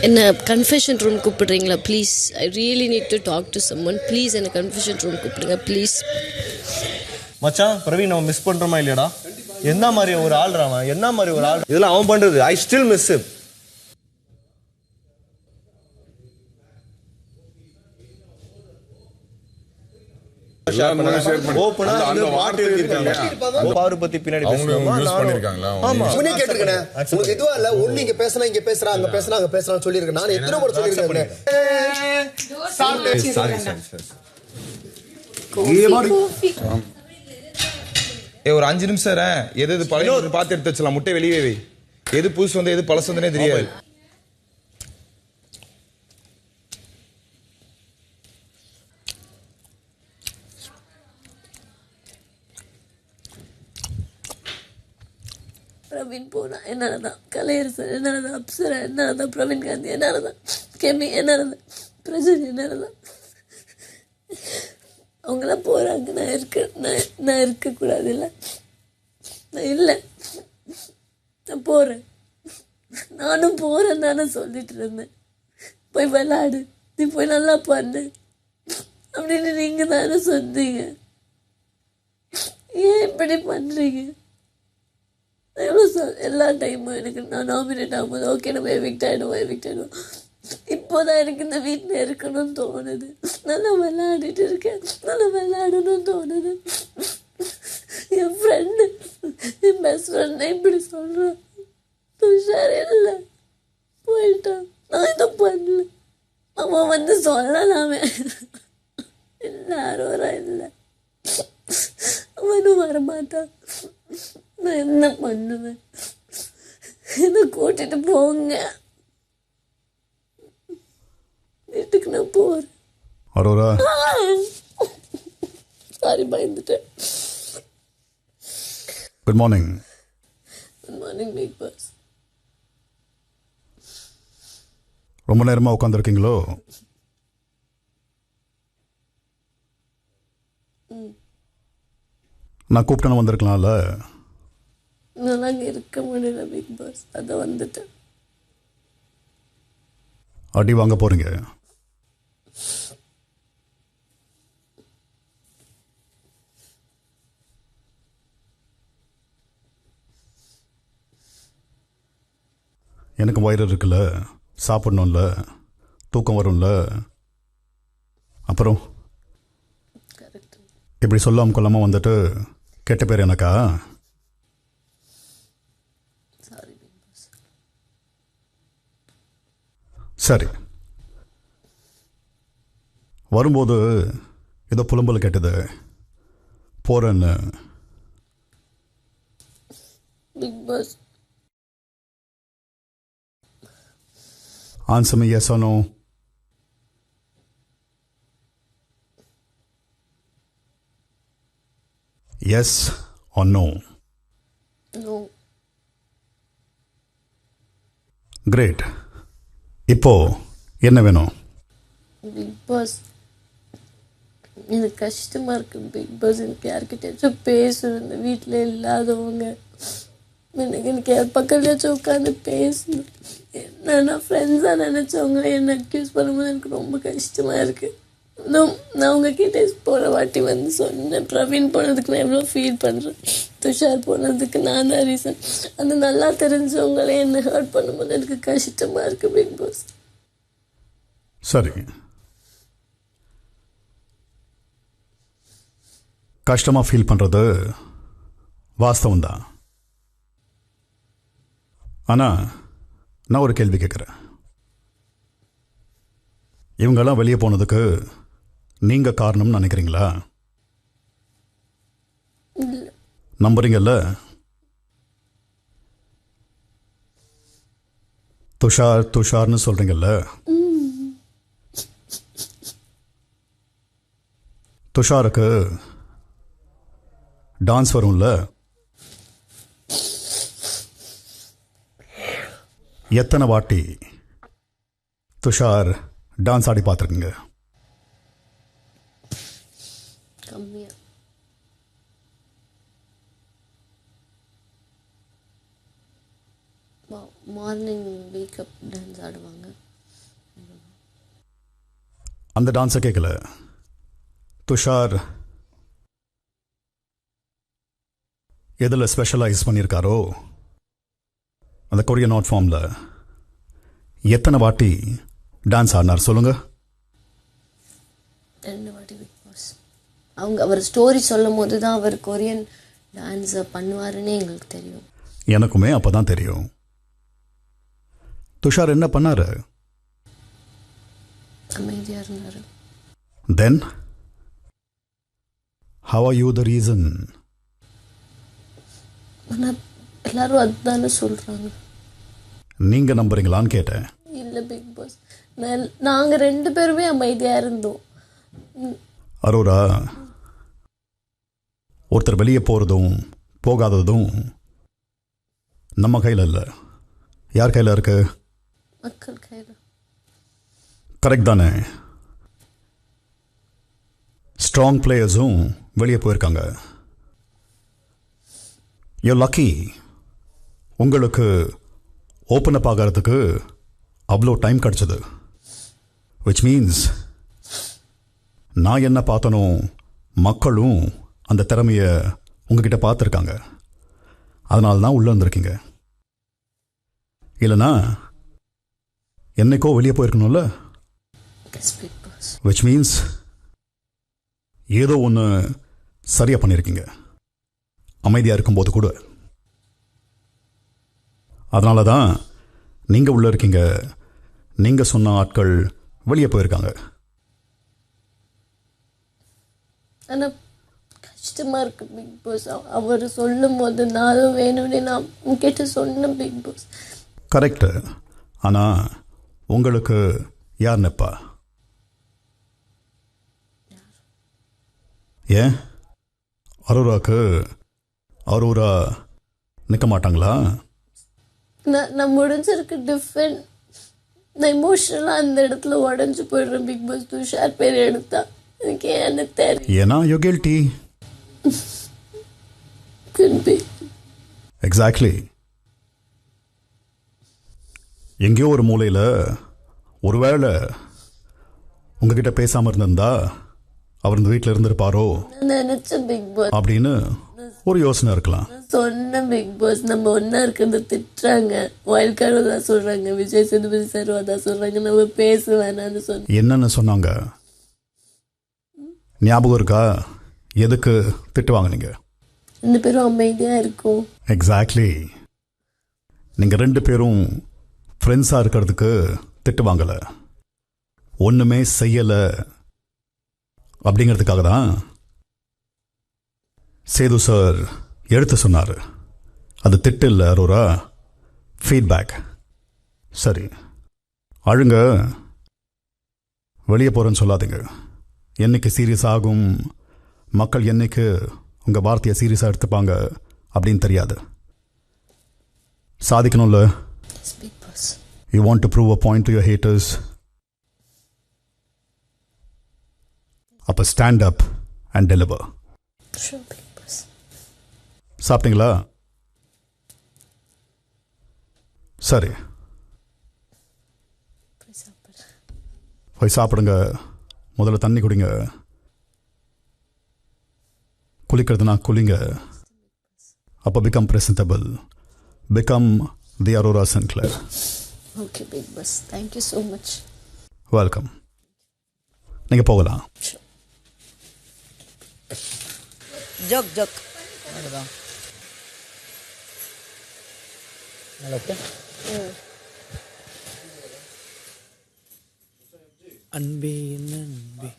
என்ன confession room கூப்பிடுறீங்களா please? I really need to talk to someone. Please என்ன confession room கூப்பிடுங்க please. மச்சான் பிரவீன் அவன் மிஸ் பண்றோமா இல்லையாடா? என்ன மாதிரி ஒரு ஆள் அவன், என்ன மாதிரி ஒரு ஆள் இதெல்லாம் அவன் பண்றது. I still miss him. பத்தி பின்னாடி இதுவா இல்ல ஒண்ணு இங்க பேசினா இங்க பேசுறா அங்க பேசினா அங்க பேசுறான்னு சொல்லியிருக்கேன். நான் எத்தனை முறை சொல்லியிருக்கேன். ஒரு 5 நிமிஷம் எது எது பழைய பார்த்து எடுத்து வச்சலாம். முட்டை வெளியே வை. எது புதுசு வந்து எது பழசு வந்தனே தெரியாது. பிரவீன் போனா என்னாலதான், கலையரசன் என்னாலதான், அப்சரா என்னாலதான், பிரவீன் காந்தி என்னாலதான், கெமி என்னாலதான், பிரஜன் என்னாலதான். அவங்களாம் போறாங்க, நான் இருக்கக்கூடாது. இல்லை நான் இல்லை, நான் போறேன். நானும் போறேன் தானே சொல்லிட்டு இருந்தேன். போய் விளையாடு, நீ போய் நல்லா பண்ணு அப்படின்னு நீங்க தானே சொன்னீங்க. ஏன் இப்படி பண்றீங்க? எவ்வளோ எல்லா டைமும் எனக்கு நான் நாமினேட் ஆகும்போது ஓகே நம்ம எவிக்ட் ஆகிடுவோம். இப்போதான் எனக்கு இந்த வீட்டில் இருக்கணும்னு தோணுது. நல்லா விளையாடிட்டு இருக்கேன், நல்லா விளையாடணும்னு தோணுது. என் ஃப்ரெண்டு, என் பெஸ்ட் ஃப்ரெண்ட் இப்படி சொல்கிறான். துஷார் இல்லை போயிட்டான், நான் இதை பண்ணல. அவன் வந்து சொல்லலாமே, எல்லாரும் வரா இல்லை, அவனும் வரமாட்டான். நான் என்ன பண்ணுவேன்? என்ன கூட்டிட்டு போங்க, வீட்டுக்கு நான் போறேன். சாரி, பயந்துட்டேன். Good morning. Good morning Bigg Boss. ரொம்ப நேரமா உட்காந்துருக்கீங்களோ? நான் கூப்பிட்டேன்னு வந்திருக்கலாம்ல. நல்லா இருக்க முடியல பிக் பாஸ், அதை வந்துட்டேன். அடி வாங்க போறீங்க. எனக்கு வயிறு இருக்குல்ல, சாப்பிடணும்ல, தூக்கம் வரும்ல. அப்புறம் இப்படி சொல்லாமல் கொள்ளாமல் வந்துட்டு கெட்ட பேர் எனக்கா? சரி, வரும்போது ஏதோ புலம்பல் கேட்டது போறேன்னு. Bigg Boss answer me yes or no. Yes or no? No. Great. இப்போ என்ன வேணும்? பிக் பாஸ் எனக்கு கஷ்டமா இருக்கு பிக் பாஸ். எனக்கு யார்கிட்டயாச்சும் பேசணும், இந்த வீட்டில் இல்லாதவங்க எனக்கு பக்கத்துலயாச்சும் உட்காந்து பேசணும். என்னன்னா ஃப்ரெண்ட்ஸாக நினச்சவங்க என்னை அக்யூஸ் பண்ணும்போது எனக்கு ரொம்ப கஷ்டமாக இருக்குது. நான் உங்ககிட்ட போன வாட்டி வந்து சொன்னேன், பிரவீன் போனதுக்கு நான் எவ்வளோ ஃபீல் பண்ணுறேன், துஷார் போனதுக்கு நான் தான் ரீசன். அந்த நல்லா தெரிஞ்சவங்களே என்னை ஹர்ட் பண்ணும்போது எனக்கு கஷ்டமாக இருக்குது பிக் பாஸ். சரி, கஷ்டமாக ஃபீல் பண்ணுறது வாஸ்தவம் தான். ஆனால் நான் ஒரு கேள்வி கேட்குறேன். இவங்கெல்லாம் வெளியே போனதுக்கு நீங்கள் காரணம்னு நினைக்கிறீங்களா? நம்புறீங்கல்ல? துஷார்னு சொல்கிறீங்கல்ல? துஷாருக்கு டான்ஸ் வரும்ல? எத்தனை வாட்டி துஷார் டான்ஸ் ஆடி பார்த்துருக்குங்க? கம்மியா. மார்னிங் வேக்கப் டான்ஸ் ஆடுவாங்க. அந்த டான்ஸை கேட்கல. துஷார் எதில் ஸ்பெஷலைஸ் பண்ணியிருக்காரோ அந்த கொரியன் ஆர்ட் ஃபார்மில் எத்தனை வாட்டி டான்ஸ் ஆடினார் சொல்லுங்க? 2 வாட்டி பிக் பாஸ். அவர் ஸ்டோரி சொல்லும் போது தான் அவர் கொரியன் டான்ஸை பண்ணுவாருன்னு எங்களுக்கு தெரியும். எனக்குமே அப்போ தான் தெரியும். துஷார் என்ன பண்ணாரு? அமைதியாக இருந்தார். தென் how are you the reason? ஆனால் எல்லாரும் அதுதானே சொல்கிறாங்க. நீங்கள் நம்புறீங்களான்னு கேட்டேன். இல்லை பிக் பாஸ், நாங்கள் 2 பேருமே அமைதியாக இருந்தோம். அரோரா, ஒருத்தர் வெளியே போகிறதும் போகாததும் நம்ம கையில் இல்லை. யார் கையில் இருக்கு? மக்கள் கையில். கரெக்ட் தானே? ஸ்ட்ராங் பிளேயர்ஸும் வெளியே போயிருக்காங்க. You lucky. உங்களுக்கு ஓப்பன் அப் ஆகிறதுக்கு அவ்வளோ டைம் கிடச்சிது. விச் மீன்ஸ் நான் என்ன பார்த்தனோ மக்களும் அந்த திறமையை உங்ககிட்ட பார்த்துருக்காங்க. அதனால தான் உள்ளே வந்திருக்கீங்க. இல்லைனா என்னைக்கோ வெளியே போயிருக்கணும்ல. விச் மீன்ஸ் ஏதோ ஒன்று சரியாக பண்ணியிருக்கீங்க அமைதியாக இருக்கும்போது கூட. அதனால தான் நீங்கள் உள்ளே இருக்கீங்க. நீங்கள் சொன்ன ஆட்கள் வெளியே போயிருக்காங்க. ஆனால் கஷ்டமாக இருக்கு பிக் பாஸ். அவர் சொல்லும் போது நானும் வேணும்னே நான் உங்ககிட்ட சொன்னேன் பிக் பாஸ். கரெக்டு. ஆனால் உங்களுக்கு யார் நிற்பா? ஏன் அரோரா நிற்க மாட்டாங்களா? நான் முடிஞ்சிருக்கு டிஃபரெண்ட். நான் எமோஷனலாக அந்த இடத்துல உடஞ்சி போயிடுறேன் பிக் பாஸ். துஷார் பேர் எடுத்தா எனக்கு ஏன்னு தெரியும். ஏன்னா யூ கில்ட்டி. எக்ஸாக்ட்லி. எங்கேயோ ஒரு மூலையில் ஒருவேளை உங்ககிட்ட பேசாமல் இருந்திருந்தா அவர் இந்த வீட்டில் இருந்திருப்பாரோ நினைச்சேன் பிக் பாஸ் அப்படின்னு ஒரு யோசனை இருக்கலாம். சொன்னேன் பிக் பாஸ். நம்ம ஒன்னா இருக்கிறத திட்டுறாங்க, வைல்ட் கார்டு தான் சொல்றாங்க, விஜய் சேதுபதி சார் அதான் சொல்றாங்க, நம்ம பேச வேணாம்னு சொன்னேன். என்னன்னு சொன்னாங்க ஞாபகம் இருக்கா? எதுக்கு திட்டுவாங்க நீங்க? 2 பேரும் அமைதியா இருக்கும். எக்ஸாக்ட்லி. நீங்க 2 பேரும் ஃப்ரெண்ட்ஸா இருக்கிறதுக்கு திட்டுவாங்கல, ஒண்ணுமே செய்யல அப்படிங்கிறதுக்காக தான் சேது சார் எடுத்து சொன்னார். அது திட்டு இல்லை அரோரா, ஃபீட்பேக். சரி, அழுங்க, வெளியே போகிறேன்னு சொல்லாதீங்க. என்னைக்கு சீரியஸ் ஆகும், மக்கள் என்னைக்கு உங்கள் வார்த்தையை சீரியஸாக எடுத்துப்பாங்க அப்படின்னு தெரியாது. சாதிக்கணும்ல. You want to prove a point to your haters. அப்போ ஸ்டாண்ட் அப் அண்ட் டெலிவர். சாப்பிட்டீங்களா? சரி, போய் சாப்பிடுங்க. முதல்ல தண்ணி குடிங்க. குளிக்கிறதுனா குளிங்க. அப்போ become presentable, become the Aurora Sinclair. Okay Bigg Boss, thank you so much. Welcome. நீங்கள் போகலாம். ஜோக் ஜோக் அன்பே என்ன அன்பே